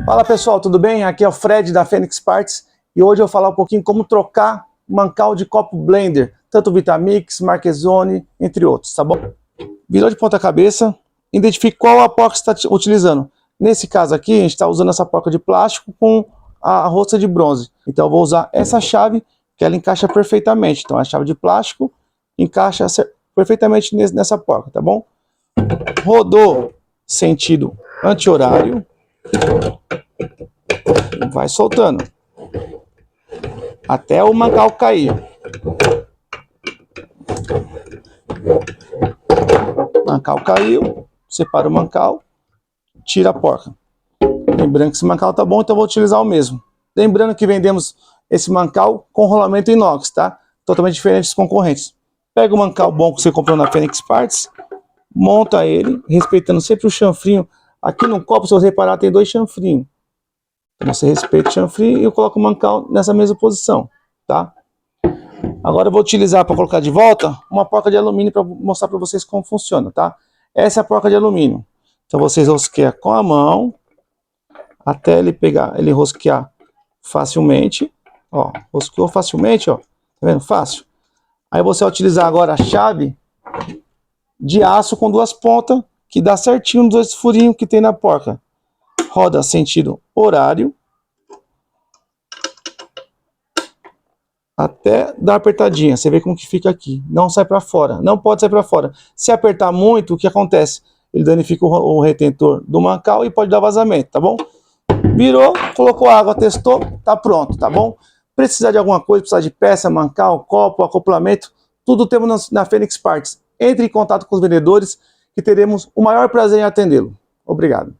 Fala pessoal, tudo bem? Aqui é o Fred da Fênix Parts e hoje eu vou falar um pouquinho como trocar mancal de copo blender, tanto Vitamix, Marchesone, entre outros, tá bom? Virou de ponta cabeça, identifique qual a porca você está utilizando. Nesse caso aqui, a gente está usando essa porca de plástico com a rosca de bronze. Então eu vou usar essa chave, que ela encaixa perfeitamente. Então a chave de plástico encaixa perfeitamente nessa porca, tá bom? Rodou sentido anti-horário. Vai soltando até o mancal cair. Mancal caiu, separa o mancal, tira a porca. Lembrando que esse mancal tá bom, então eu vou utilizar o mesmo. Lembrando que vendemos esse mancal com rolamento inox, tá? Totalmente diferente dos concorrentes. Pega o mancal bom que você comprou na Fênix Parts, monta ele, respeitando sempre o chanfrinho. Aqui no copo, se você reparar, tem 2 chanfrinhos. Então você respeita o chanfrinho e eu coloco o mancal nessa mesma posição, tá? Agora eu vou utilizar para colocar de volta uma porca de alumínio para mostrar para vocês como funciona, tá? Essa é a porca de alumínio. Então vocês rosqueiam com a mão até ele pegar, ele rosquear facilmente. Ó, rosqueou facilmente, ó. Tá vendo? Fácil. Aí você vai utilizar agora a chave de aço com 2 pontas, que dá certinho nos 2 furinhos que tem na porca. Roda sentido horário até dar apertadinha. Você vê como que fica aqui. Não sai para fora. Não pode sair para fora. Se apertar muito, o que acontece? Ele danifica o retentor do mancal e pode dar vazamento, tá bom? Virou, colocou água, testou, tá pronto, tá bom? Precisar de alguma coisa, precisar de peça, mancal, copo, acoplamento, tudo temos na Fênix Parts. Entre em contato com os vendedores que teremos o maior prazer em atendê-lo. Obrigado.